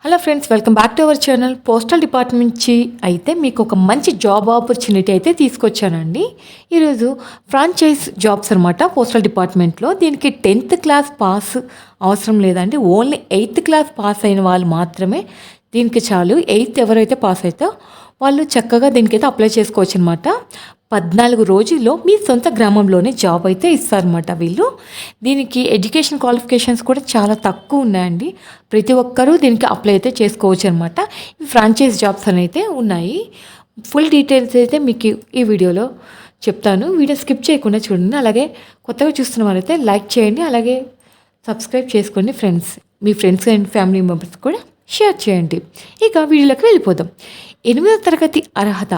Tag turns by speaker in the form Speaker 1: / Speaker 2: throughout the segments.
Speaker 1: Hello friends, welcome back to our channel. Postal department నుంచి అయితే మీకు ఒక మంచి జాబ్ ఆపర్చునిటీ అయితే తీసుకొచ్చానండి. ఈరోజు ఫ్రాంచైజ్ జాబ్స్ అనమాట పోస్టల్ డిపార్ట్మెంట్లో. దీనికి 10th క్లాస్ పాస్ అవసరం లేదండి. ఓన్లీ 8th క్లాస్ పాస్ అయిన వాళ్ళు మాత్రమే దీనికి చాలు. 8th ఎవరైతే పాస్ అవుతారో వాళ్ళు చక్కగా దీనికైతే అప్లై చేసుకోవచ్చు అనమాట. 14 రోజుల్లో మీ సొంత గ్రామంలోనే జాబ్ అయితే ఇస్తారన్నమాట వీళ్ళు. దీనికి ఎడ్యుకేషన్ క్వాలిఫికేషన్స్ కూడా చాలా తక్కువ ఉన్నాయండి. ప్రతి ఒక్కరూ దీనికి అప్లై అయితే చేసుకోవచ్చు అనమాట. ఈ ఫ్రాంచైజ్ జాబ్స్ అయితే ఉన్నాయి. ఫుల్ డీటెయిల్స్ అయితే మీకు ఈ వీడియోలో చెప్తాను. వీడియో స్కిప్ చేయకుండా చూడండి. అలాగే కొత్తగా చూస్తున్న వారైతే లైక్ చేయండి, అలాగే సబ్స్క్రైబ్ చేసుకోండి friends. Me friends and family members కూడా షేర్ చేయండి. ఇక వీడియోలోకి వెళ్ళిపోదాం. 8వ తరగతి అర్హత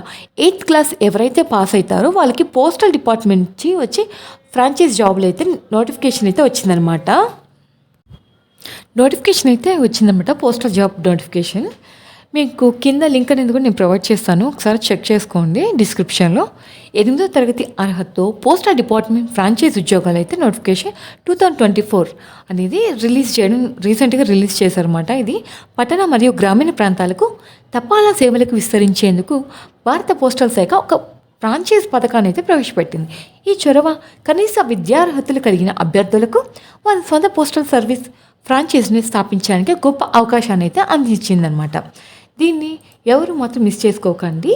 Speaker 1: 8th క్లాస్ ఎవరైతే పాస్ అవుతారో వాళ్ళకి పోస్టల్ డిపార్ట్మెంట్ నుంచి వచ్చి ఫ్రాంచైజ్ జాబ్లో అయితే నోటిఫికేషన్ అయితే వచ్చిందనమాట. పోస్టల్ జాబ్ నోటిఫికేషన్ మీకు కింద లింక్ అనేది కూడా నేను ప్రొవైడ్ చేస్తాను. ఒకసారి చెక్ చేసుకోండి డిస్క్రిప్షన్లో. 8వ తరగతి అర్హతతో పోస్టల్ డిపార్ట్మెంట్ ఫ్రాంచైజ్ ఉద్యోగాలు అయితే నోటిఫికేషన్ 2024 అనేది రీసెంట్గా రిలీజ్ చేశారన్నమాట. ఇది పట్టణ మరియు గ్రామీణ ప్రాంతాలకు తపాలా సేవలకు విస్తరించేందుకు భారత పోస్టల్ శాఖ ఒక ఫ్రాంచైజ్ పథకాన్ని అయితే ప్రవేశపెట్టింది. ఈ చొరవ కనీస విద్యార్హతలు కలిగిన అభ్యర్థులకు వారి సొంత పోస్టల్ సర్వీస్ ఫ్రాంచైజ్ని స్థాపించడానికి గొప్ప అవకాశాన్ని అయితే అందించిందనమాట. దీన్ని ఎవరు మాత్రం మిస్ చేసుకోకండి.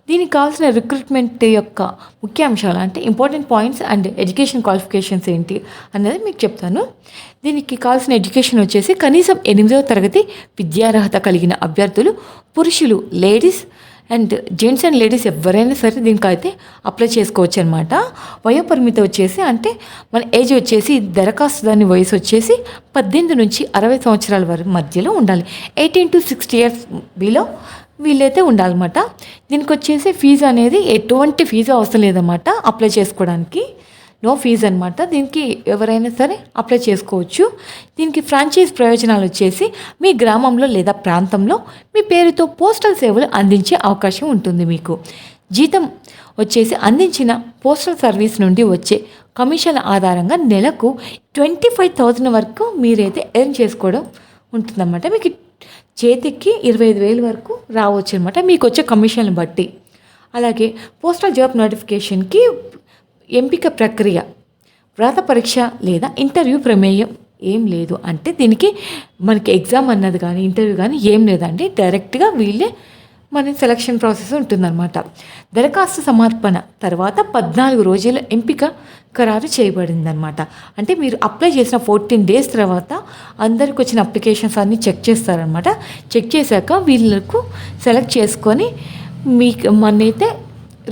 Speaker 1: దీనికి కావాల్సిన రిక్రూట్మెంట్ యొక్క ముఖ్య అంశాలు అంటే important points and education qualifications ఏంటి అనేది మీకు చెప్తాను. దీనికి కావాల్సిన ఎడ్యుకేషన్ వచ్చేసి కనీసం 8వ తరగతి విద్యార్హత కలిగిన అభ్యర్థులు, పురుషులు, ladies and gents and ladies ఎవరైనా సరే దీనికైతే అప్లై చేసుకోవచ్చు అనమాట. వయోపరిమితి వచ్చేసి అంటే మన ఏజ్ వచ్చేసి దరఖాస్తుదాని వయసు వచ్చేసి 18 నుంచి 60 సంవత్సరాల వరకు మధ్యలో ఉండాలి. 18 to 60 years బిలో వీళ్ళైతే ఉండాలన్నమాట. దీనికి వచ్చేసి ఫీజు అనేది ఎటువంటి ఫీజు అవసరం లేదన్నమాట. అప్లై చేసుకోవడానికి నో ఫీజు అనమాట. దీనికి ఎవరైనా సరే అప్లై చేసుకోవచ్చు. దీనికి ఫ్రాంచైజ్ ప్రయోజనాలు వచ్చేసి మీ గ్రామంలో లేదా ప్రాంతంలో మీ పేరుతో పోస్టల్ సేవలు అందించే అవకాశం ఉంటుంది. మీకు జీతం వచ్చేసి అందించిన పోస్టల్ సర్వీస్ నుండి వచ్చే కమిషన్ల ఆధారంగా నెలకు 25,000 వరకు మీరైతే ఎర్న్ చేసుకోవడం ఉంటుందన్నమాట. మీకు చేతికి 25,000 వరకు రావచ్చు అనమాట మీకు వచ్చే కమిషన్లు బట్టి. అలాగే పోస్టల్ జాబ్ నోటిఫికేషన్కి ఎంపిక ప్రక్రియ వ్రాత పరీక్ష లేదా ఇంటర్వ్యూ ప్రమేయం ఏం లేదు. అంటే దీనికి మనకి ఎగ్జామ్ అన్నది కానీ ఇంటర్వ్యూ కానీ ఏం లేదండి. డైరెక్ట్గా వీళ్ళే మన సెలక్షన్ ప్రాసెస్ ఉంటుందన్నమాట. దరఖాస్తు సమర్పణ తర్వాత 14 రోజుల ఎంపిక ఖరారు చేయబడిందనమాట. అంటే మీరు అప్లై చేసిన 14 days తర్వాత అందరికి వచ్చిన అప్లికేషన్స్ అన్నీ చెక్ చేస్తారనమాట. చెక్ చేశాక వీళ్ళకు సెలెక్ట్ చేసుకొని మీకు మనైతే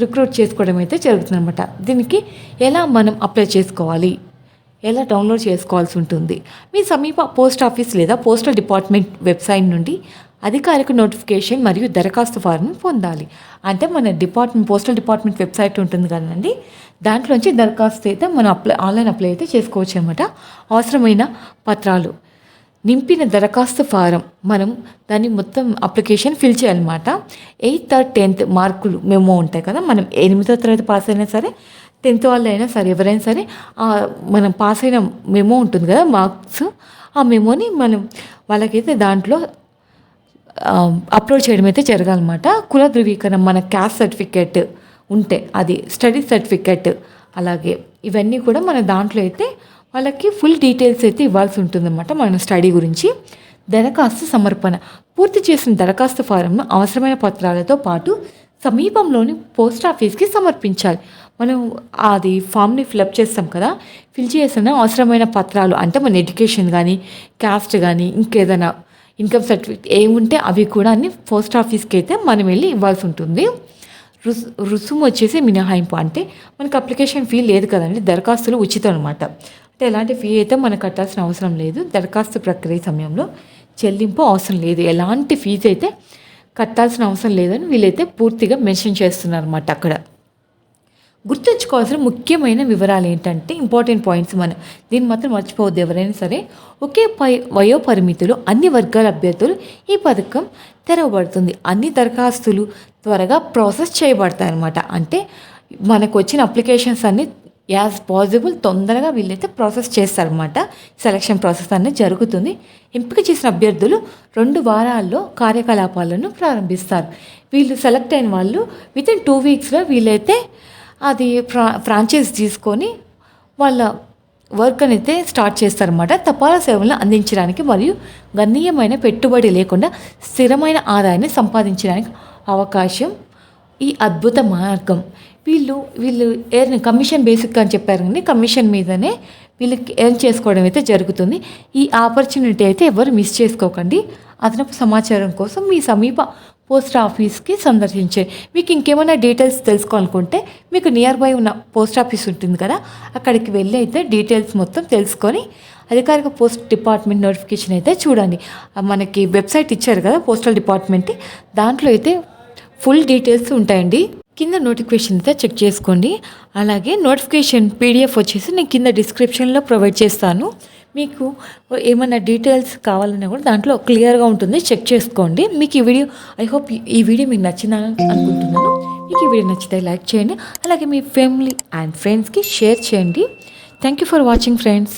Speaker 1: రిక్రూట్ చేసుకోవడం అయితే జరుగుతుందన్నమాట. దీనికి ఎలా మనం అప్లై చేసుకోవాలి, ఎలా డౌన్లోడ్ చేసుకోవాల్సి ఉంటుంది. మీ సమీప పోస్ట్ ఆఫీస్ లేదా పోస్టల్ డిపార్ట్మెంట్ వెబ్సైట్ నుండి అధికారిక నోటిఫికేషన్ మరియు దరఖాస్తు ఫార్మ్ని పొందాలి. అంటే మన పోస్టల్ డిపార్ట్మెంట్ వెబ్సైట్ ఉంటుంది కదండి, దాంట్లోంచి దరఖాస్తు అయితే మనం ఆన్లైన్ అప్లై అయితే చేసుకోవచ్చు అనమాట. అవసరమైన పత్రాలు నింపిన దరఖాస్తు ఫారం మనం దాన్ని మొత్తం అప్లికేషన్ ఫిల్ చేయాలన్నమాట. 8th or 10th మార్కులు మెమో ఉంటాయి కదా, మనం 8వ తరగతి పాస్ అయినా సరే 10th వాళ్ళు అయినా సరే ఎవరైనా సరే మనం పాస్ అయిన మెమో ఉంటుంది కదా మార్క్స్, ఆ మెమోని మనం వాళ్ళకైతే దాంట్లో అప్లోడ్ చేయడం అయితే జరగాలన్నమాట. కుల ధృవీకరణ, మన క్యాస్ట్ సర్టిఫికేట్ ఉంటే అది, స్టడీ సర్టిఫికేట్, అలాగే ఇవన్నీ కూడా మన దాంట్లో అయితే వాళ్ళకి ఫుల్ డీటెయిల్స్ అయితే ఇవ్వాల్సి ఉంటుందన్నమాట మన స్టడీ గురించి. దరఖాస్తు సమర్పణ పూర్తి చేసిన దరఖాస్తు ఫారంను అవసరమైన పత్రాలతో పాటు సమీపంలోని పోస్ట్ ఆఫీస్కి సమర్పించాలి. మనం అది ఫామ్ని ఫిలప్ చేస్తాం కదా, ఫిల్ చేసిన అవసరమైన పత్రాలు అంటే మన ఎడ్యుకేషన్ కానీ క్యాస్ట్ కానీ ఇంకేదైనా ఇన్కమ్ సర్టిఫికేట్ ఏముంటే అవి కూడా అన్ని పోస్ట్ ఆఫీస్కి అయితే మనం వెళ్ళి ఇవ్వాల్సి ఉంటుంది. రుసుము వచ్చేసి మినహాయింపు, అంటే మనకు అప్లికేషన్ ఫీ లేదు కదండి, దరఖాస్తులు ఉచితం అనమాట. అంటే ఎలాంటి ఫీ అయితే మనం కట్టాల్సిన అవసరం లేదు. దరఖాస్తు ప్రక్రియ సమయంలో చెల్లింపు అవసరం లేదు, ఎలాంటి ఫీజు అయితే కట్టాల్సిన అవసరం లేదని వీళ్ళైతే పూర్తిగా మెన్షన్ చేస్తున్నారు అన్నమాట. అక్కడ గుర్తుంచుకోవాల్సిన ముఖ్యమైన వివరాలు ఏంటంటే ఇంపార్టెంట్ పాయింట్స్, మనం దీన్ని మాత్రం మర్చిపోవద్దు ఎవరైనా సరే. ఒకే వయోపరిమితులు అన్ని వర్గాల అభ్యర్థులు ఈ పథకం తెరవబడుతుంది. అన్ని దరఖాస్తులు త్వరగా ప్రాసెస్ చేయబడతాయి అన్నమాట. అంటే మనకు వచ్చిన అప్లికేషన్స్ అన్నీ యాజ్ పాసిబుల్ తొందరగా వీళ్ళైతే ప్రాసెస్ చేస్తారన్నమాట. సెలక్షన్ ప్రాసెస్ అనేది జరుగుతుంది. ఎంపిక చేసిన అభ్యర్థులు 2 వారాల్లో కార్యకలాపాలను ప్రారంభిస్తారు. వీళ్ళు సెలెక్ట్ అయిన వాళ్ళు వితిన్ 2 వీక్స్లో వీళ్ళైతే అది ఫ్రాంచైజ్ తీసుకొని వాళ్ళ వర్క్ అనేది స్టార్ట్ చేస్తారన్నమాట. తపాలా సేవలను అందించడానికి మరియు గణనీయమైన పెట్టుబడి లేకుండా స్థిరమైన ఆదాయాన్ని సంపాదించడానికి అవకాశం ఈ అద్భుత మార్గం. వీళ్ళు ఎర్న్ కమిషన్ బేసిక్ అని చెప్పారు కానీ కమిషన్ మీదనే వీళ్ళకి ఎర్న్ చేసుకోవడం అయితే జరుగుతుంది. ఈ ఆపర్చునిటీ అయితే ఎవరు మిస్ చేసుకోకండి. అదనపు సమాచారం కోసం మీ సమీప పోస్ట్ ఆఫీస్కి సందర్శించే. మీకు ఇంకేమైనా డీటెయిల్స్ తెలుసుకోవాలనుకుంటే మీకు నియర్ బై ఉన్న పోస్ట్ ఆఫీస్ ఉంటుంది కదా, అక్కడికి వెళ్ళి అయితే డీటెయిల్స్ మొత్తం తెలుసుకొని అధికారిక పోస్ట్ డిపార్ట్మెంట్ నోటిఫికేషన్ అయితే చూడండి. మనకి వెబ్సైట్ ఇచ్చారు కదా పోస్టల్ డిపార్ట్మెంట్, దాంట్లో అయితే ఫుల్ డీటెయిల్స్ ఉంటాయండి. కింద నోటిఫికేషన్ అయితే చెక్ చేసుకోండి. అలాగే నోటిఫికేషన్ పీడిఎఫ్ వచ్చేసి నేను కింద డిస్క్రిప్షన్లో ప్రొవైడ్ చేస్తాను. మీకు ఏమైనా డీటెయిల్స్ కావాలన్నా కూడా దాంట్లో క్లియర్గా ఉంటుంది, చెక్ చేసుకోండి. మీకు ఈ వీడియో ఐ హోప్ ఈ వీడియో మీకు నచ్చిందని అనుకుంటున్నాను. మీకు ఈ వీడియో నచ్చితే లైక్ చేయండి, అలాగే మీ ఫ్యామిలీ అండ్ ఫ్రెండ్స్కి షేర్ చేయండి. Thank you for watching friends.